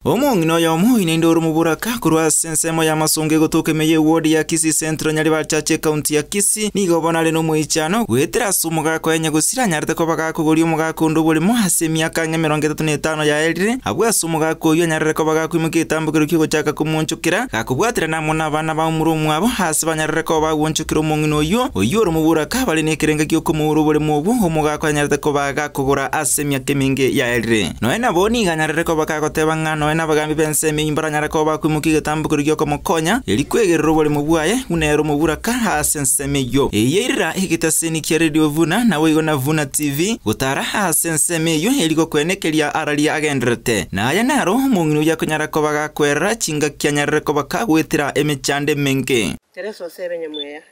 Omong'ino yomo inendoro muburaka kurwa sensemo ya masonge gotoke meye ward ya Kisii Central nyari chache county ya Kisii nigo bonale no muichano gwetera sumuga ko enya gusira nyarite ko baga kugori umuga kundo buri mu hase myaka 35 ya elire abwa sumuga ko yo nyarire ko baga kwimuke tambukiro kigo chaka kumunchukira kakubwatira namwe nabana ba muri umwabo hase banyarire ko bagwonchukira omong'ino yo oyoro muburaka bali nekerenga kyo kumuru buri mu umuga ko nyarite ko baga kugora ase myaka minge ya elire no ena boni ganyarire ko baga goteba ngano na bagambi bense mimbara nyarako bakwimukiga tambukiro gyo komokonya elikwegerero bole mubwaye unero muburaka hasenseme yo eyirira igitaseni kya radio vuna nawe igona vuna tv gutara hasenseme yo eliko kwenekelia arali agendrete na aya naro munginu ya konyarako bagakwera chinga kya nyarako bakagwetira emechande menke Tereso sebenye mweya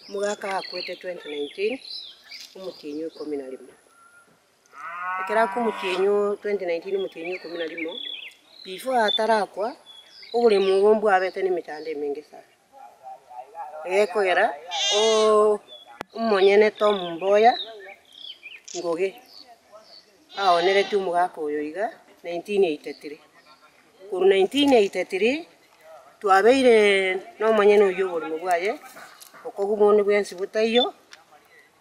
mugaka akwete 2019 umutinyu 11 ekera kumutinyu 2019 umutinyu 11 before atarakwa ubuli mugombu abete ni mitande mingi sana ekogera umonyene to mumboya ngoge aonere tu mugaka oyo iga 1983 kuru 1983 twabeire no monyene oyo buli mugwaye okogumone bwensi butayo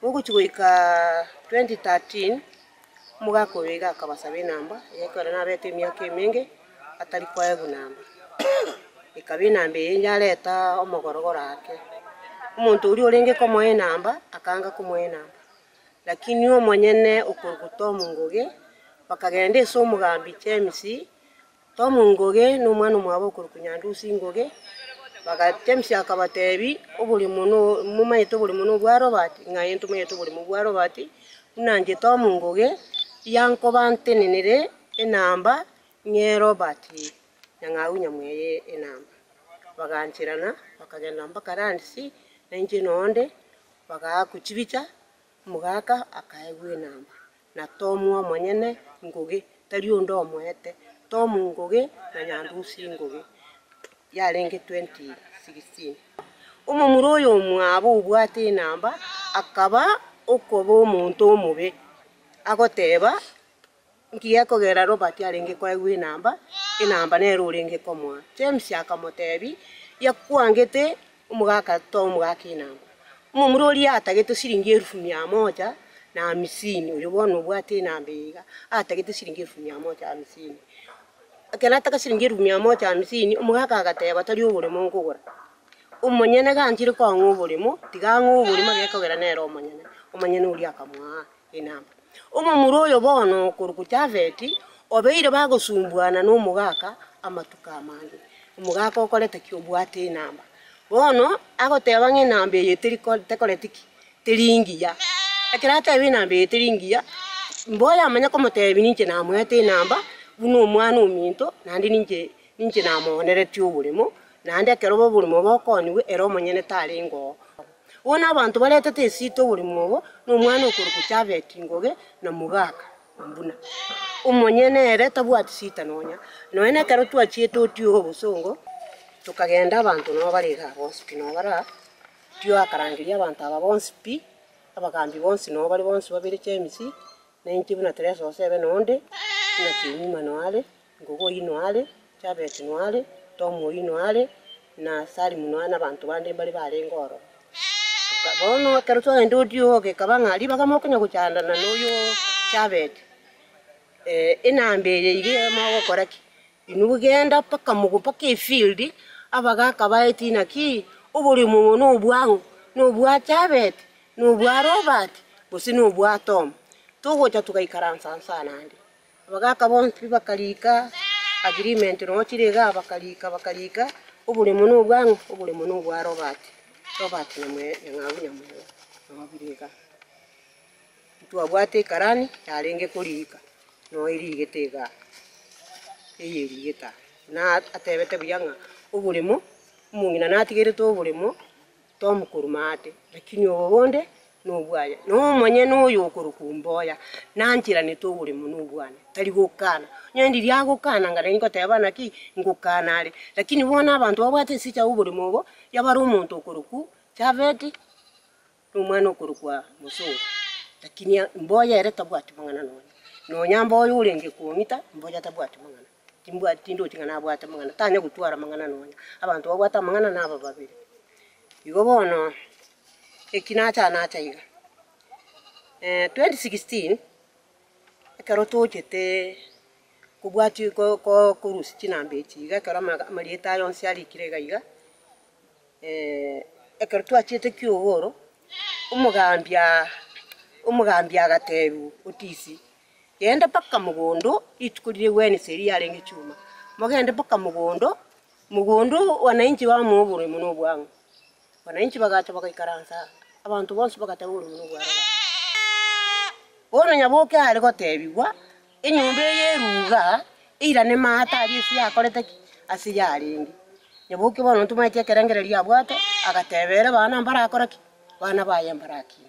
okuchgoika 2013 mugaka oyo iga akabasabe namba ekora nabete myaka mingi atari kwa ego namba ikabina mbe nyareta omogorogora ake umuntu uri orenge komoe namba akanga komoe namba lakini omonyene okuruguto mungoge bakagende so mugambi chemisi to mungoge no mwana mwabo okurukunyandusi ngoge bagachemisi akabatebi obuli muno mumayito buli muno bwa Robert ngayento mayito buli mu bwa Robert unanje to mungoge yanko bantenenere enamba nye Robert nyangaunya mweye enamba baganchirana bakagenda mpaka randisi nenje nonde bagakuchibicha mugaka akaegwe namba na tomu omonyene ngoge tari ondo omwete tomu ngoge na nyandusi ngoge yarenge 2016 umuroyo mwabo ubwate namba akaba okobo omuntu omube agoteba ngiye kogera Robert arenge kwa egwe namba inamba nero urenge komwa James akamotebi yakwangete umugaka to umugaka inamba umumurori atagete siringi 150 uyo bono bwate nambiga atagete siringi 150 akena taka siringi 150 umugaka agateba tari ubure mungugura umonyene ganjire kwa ngubulimo tigangu ubulimo gekogera nero umonyene uri akamwa inamba umuroyo bono kurukuchaveti obeire bagosumbuana no mugaka amatuka amangi umugaka okolete kyobwate namba bono agoteba nginambe yetiri tekoletiki tiringiya ekirata ebinambe yetiringiya mboya amanya komotebi ninche namwete namba buno omwana ominto nandi ninche namonere tyobulimo nandi akerobo bulimo bokoniwe ero monyene taringo wona abantu baletete esito buli mwobo no mwana okurukuchaveti ngoge na mugaka mbuna umonyene ereta bwati sita nonya noene karo twachieto otyo obusongo tukagenda abantu no baliga hospital no bara tyo akarangiria abantu aba bonsi abagambi bonsi no bali bonsi babiri chemisi 1937 nonde na chinyuma noale ngogo inoale chaveti noale tomo inoale na sali munwana abantu bande bali balengoro bono karo to endodio ke kabanga liba kamokonya kuchanda na noyo chaveti enambere ige mawo koraki inugenda paka mugo paka field abagaka baetina ki obuli mu no bwangu no bwa chaveti no bwa Robert bosi no bwa Tom tugocha tukaikaransa nandi abagaka bonsi bakalika agreement no chirega bakalika obuli mu no bwangu obuli mu no bwa Robert namwe yangabunya mu nabireka tuabwate karani yarenge kulika no irigitega eyirigita na atebete buyanga ubulimo mungina natigere to ubulimo to mukurumate lakini obonde no bwaya no mwenye no yokurukumboya nanjira ni to ubulimo no bwana tali gukana nyendi lyagukana ngare ngoteba naki ngukanale lakini bona abantu babwate sicha ubulimo bo yabari umuntu okuruku chaveti umwana okurukwa musungu lakini mboya ereta bwati mangana no nyambo yulenge kuomita mboja tabwati mangana timbwa tindo tingana bwata mangana tanya gutwara mangana nonya abantu bagwata mangana naba babiri igo bono ekinacha nacha iga 2016 ekero tujete kubwati ko kurusi chinambe chiga kero marieta yonse ari kirega iga ekero twachete kyogoro umugambia agateru utisi yenda paka mugondo itukulire weni seri yarenge chuma mogende paka mugondo wananchi wa mubure muno bwangu wananchi bagacha bakaikaransa abantu bonse bagatabura muno bwara bona nyaboke ari gotebiwa enyumba yeruga irane mata ari isi akorete asi yaringi nyaboke bona ntumaite kerengereria bwate agatebera bana mbarakoraki bana bayembaraki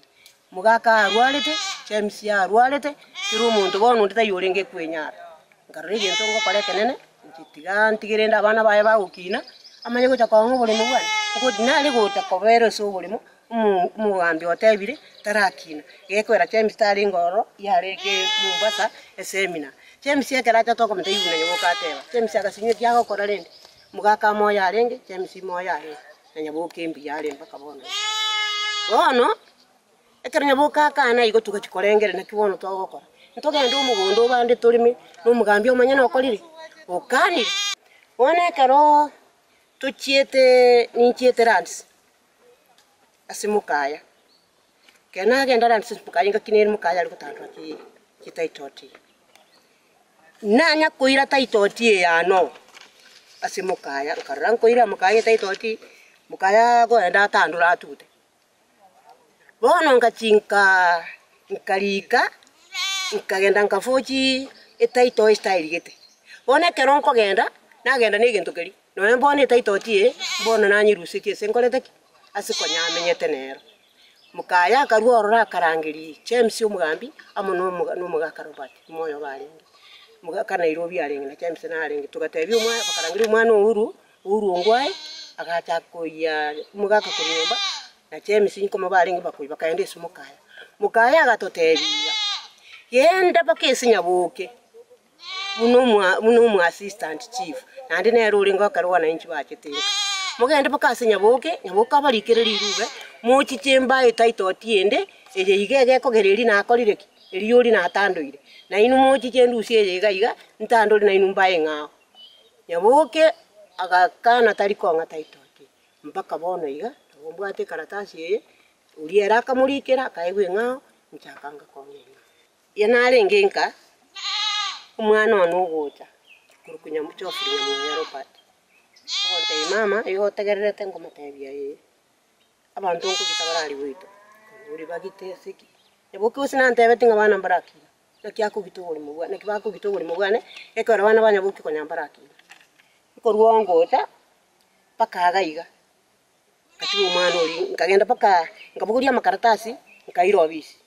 mugaka arwalete James ya arwalete kiro muntu bona ndita yorenge kwenyara ngarege ntongo kole kenene ntigirenda bana baye bagukina amanye gocha kwa ngobole mubwana ngo dinale gota kobero so bolimo umugambi otebire tarakina gekwera James tari ngoro yareke Mombasa esemina James yakeracha toko muteyune nyoboka ateba James akasinye kyako korarende mugaka moya arenge James moya arenge nyaboke mbi yale mpaka bona bono ekeranya boka kana igo tukachikorengere nakibono twagokora ntogende umugondo bande turimi n'umugambi omanya nokorire okanire one karo tuchiete ninchiete rands asimukaya kena agenda rands mukaya ngakinere mukaya ari gutandwa kitaitoti nanya kuira taitoti yano asimukaya karanko ira mukaya taitoti mukaya go enda tandura atute bono ngachinka nkarika nkagenda nkafochi etaito style gete one keronko genda nagenda nigintu keri no mbone etaito tie bono nanyirusitie senkorete asikonya amenyete nero mukaya karuorora karangiri James umugambi amono n'umugaka Robert moyo baringi mugaka Nairobi aringi na James na aringi tugatebi umwe bakarangiri umwana uru ngwai agacha koya mugaka kunyumba na James nko mabaringi bakuyi bakaende sumukaya mukaya agatotebia yenda bakesi nyaboke muno assistant chief nandi nero ulinga karwa na inchi bachetinga mugende bakasi nyaboke barikirira irube muchi chemba etaito tiende eje igege kogereri na akorire eriyori na atandoire na inu muchi chendu siege iga ntandori na inu mbaye ngao nyaboke agakana tariko ngataito mpaka bono iga mbwate karatasi ye uliera kamurikira kaigwe ngao nchakanga konyenga yanare ngenka umwana wanugocha kurukunya muchofuri ya Robert onte mama yo tegererete ngomatebia ye abantu nko kitabarari wito uri bagite siki yaboke usina ntebete ngabana mbaraki nakyako bitogori mubwa nakibako bitogori mubwane ekora bana banyaboke konyambaraki iko ruongota paka gaiga kati umwana uri nkagenda paka ngabuguria makaratasi nkairo obisi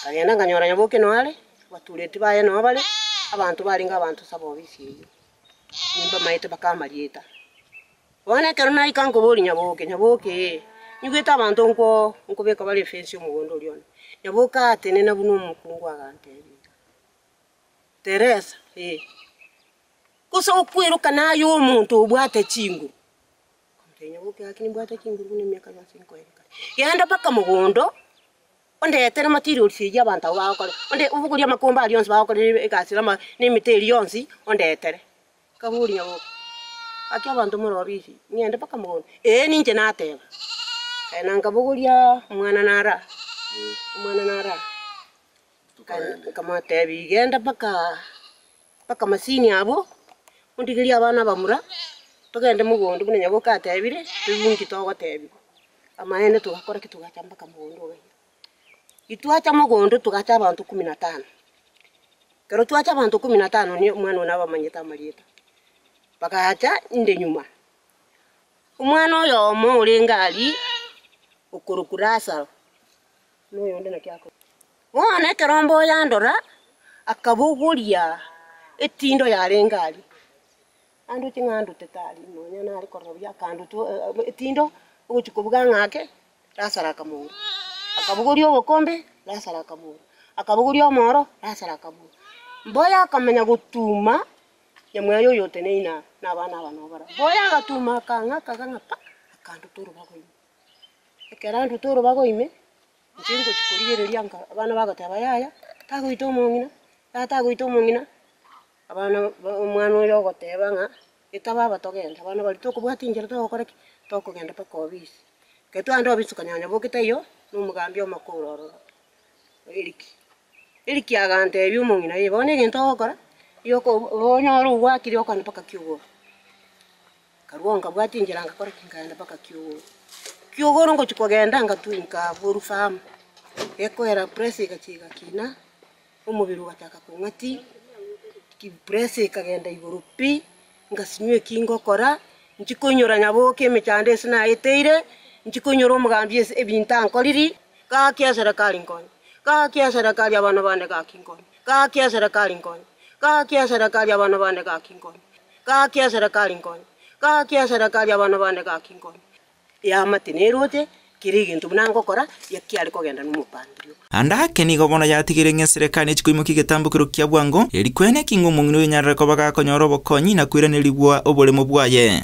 kagenda nganyora nyaboke noale baturete baye no bale abantu baringa abantu sabo obisi nimba maite bakamarieta wana karona ikango boli nyaboke nyugeta abantu nko beka bale fensi umugondo liona nyaboka atenena buno mukungu agantebi Teresa kuso okwiruka nayo umuntu ubwate chingu nyaboke akini bwate chingu bune myaka ya 5 yenda paka mugondo onde tena material sije abantu bakore onde ubuguria makomba alionse bakore ekasira ni miteri yonsi onde tere kaburi nyaboke aki abantu murobisi nyende paka mugondo ninje nateba kana ngabuguria mwana nara kama tebi genda paka masini abo undigiria abana bamura tugende mugondo bune nyaboke atebire tubungi togo tebi amaene tugakora kitugachamba kamugondo itwacha mugondo tugacha abantu 15 kero twacha abantu 15 ni umwana onaba manyeta marieta bakacha inde nyuma umwana oyo mo ulingali ukurukurasa no yonde na kyako wona kerombo yandora akabuguria etindo yarengali andu tingandu tetali no nyana ali korobya kandu to etindo uchukubuga ngake rasara kamuru akabuguria obukombe rasara kamuru akabuguria omoro rasara kamuru Mboya akamenya gutuma nyamwayo yote neina na bana banobara. Mboya agatuma kanga pa akandu turu bagoime. Ekerandu turu bagoime. Ncingo chikurigereria nka abana bagataba yaya tagoita omongina tatagoita omongina abana omwana oyo goteba nga itaba batogenda abana bali tokubwati njera tokore tokugenda paka obisi ketwanda obisi kanyanya bokita iyo n'umugambi omakororo eriki agante ebyo omongina yebone gento gokora iyo ko onyoro gwakiri okana paka kyugo karuonga bwati njera ngakora kinganda paka kyugo ngo chikogenda ngatuinka buru farm eko era press ikachiga kina umubiru wataka kungati ki press ikagenda iburupi ngasinywe kingokora nchikonyora nyaboke mechande sina eteire nchikonyora umugambi ebinta nkoliri ka kya serikali nkoni ka kya serikali abana bande ka kinkoni ka kya serikali nkoni ka kya serikali abana bande ka kinkoni ka kya serikali nkoni ka kya serikali abana bande ka kinkoni ya matenerote kirigintu bunangokora yakiari kogenda n'umupandiro andake nigo bono yatigire nge serikali chikuimuki getambukiro kya bwango erikwene kingo mungino nyarra ko bagakonyoro bokonyi na kwiraniribwa obolemo bwaye